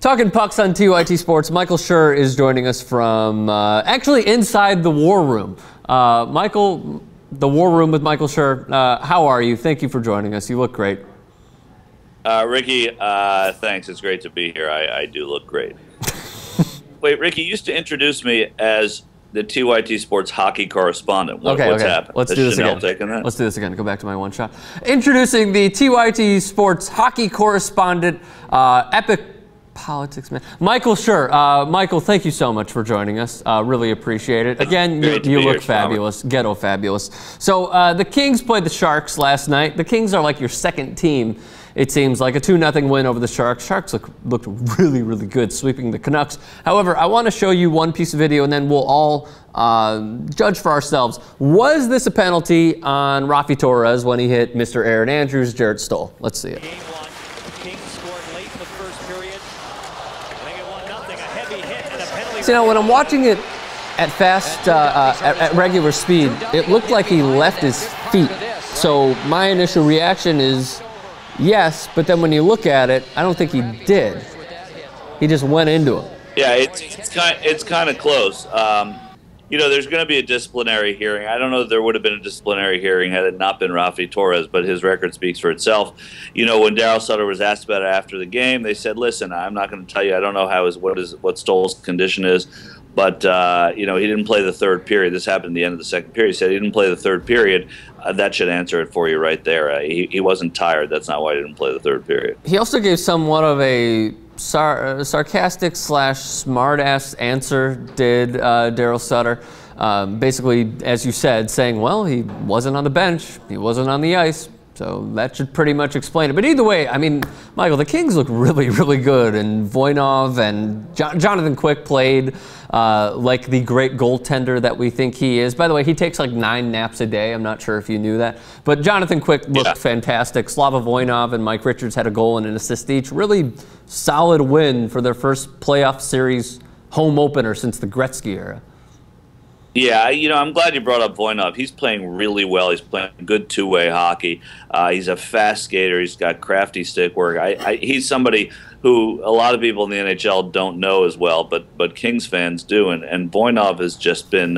Talking pucks on TYT Sports, Michael Schur is joining us from actually inside the War Room. Michael, the War Room with Michael Schur, how are you? Thank you for joining us. You look great. Ricky, thanks. It's great to be here. I do look great. Wait, Ricky, you used to introduce me as the TYT Sports hockey correspondent. What's happened? Let's do this again. Let's do this again. Go back to my one shot. Introducing the TYT Sports hockey correspondent, epic politics man, Michael Schur. Michael, thank you so much for joining us. Really appreciate it. Again, you look fabulous, ghetto fabulous. So the Kings played the Sharks last night. The Kings are like your second team. It seems like a 2-0 win over the Sharks. Sharks looked really, really good, sweeping the Canucks. However, I want to show you one piece of video, and then we'll all judge for ourselves. Was this a penalty on Raffi Torres when he hit Mr. Aaron Andrews, Jarrett Stoll? Let's see it. Game one, Kings scored late in the first period. They get 1-0, a heavy hit and a penalty. See, now when I'm watching it at regular speed, it looked like he left his feet. So my initial reaction is yes, but then when you look at it, I don't think he did. He just went into him. Yeah, it's kind of close. You know, there's going to be a disciplinary hearing. I don't know if there would have been a disciplinary hearing had it not been Raffi Torres, but his record speaks for itself. You know, when Daryl Sutter was asked about it after the game, they said, "Listen, I'm not going to tell you. I don't know what Stoll's condition is, but you know, he didn't play the third period. This happened at the end of the second period. He said he didn't play the third period. That should answer it for you right there. He wasn't tired. That's not why he didn't play the third period." He also gave somewhat of a sarcastic / smart-ass answer, did Daryl Sutter. Basically, as you said, saying, well, he wasn't on the bench, he wasn't on the ice, so that should pretty much explain it. But either way, I mean, Michael, the Kings look really, really good, and Voynov and Jonathan Quick played like the great goaltender that we think he is. By the way, he takes like 9 naps a day. I'm not sure if you knew that. But Jonathan Quick looked fantastic. Slava Voynov and Mike Richards had a goal and an assist each. Really solid win for their first playoff series home opener since the Gretzky era. Yeah, you know, I'm glad you brought up Voynov. He's playing really well. He's playing good two-way hockey. He's a fast skater. He's got crafty stick work. He's somebody who a lot of people in the NHL don't know as well, but Kings fans do. And Voynov has just been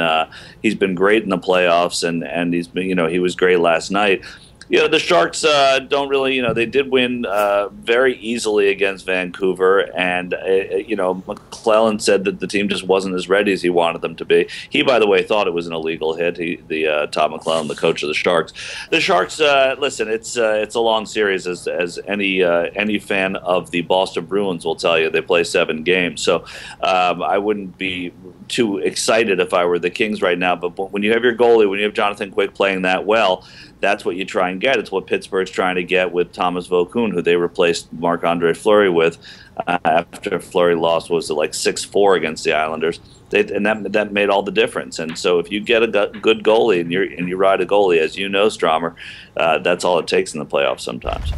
he's been great in the playoffs, and he's been, you know, he was great last night. You know, the Sharks don't really, you know, they did win very easily against Vancouver, and, you know, McClellan said that the team just wasn't as ready as he wanted them to be. He, by the way, thought it was an illegal hit, Todd McClellan, the coach of the Sharks. The Sharks, listen, it's a long series, as any fan of the Boston Bruins will tell you. They play 7 games, so I wouldn't be too excited if I were the Kings right now, but when you have your goalie, when you have Jonathan Quick playing that well, that's what you try and get. It's what Pittsburgh's trying to get with Thomas Vokoun, who they replaced Marc-Andre Fleury with after Fleury lost, was it like 6-4 against the Islanders, and that made all the difference. And so if you get a good goalie and you ride a goalie, as you know, Stromer, that's all it takes in the playoffs sometimes.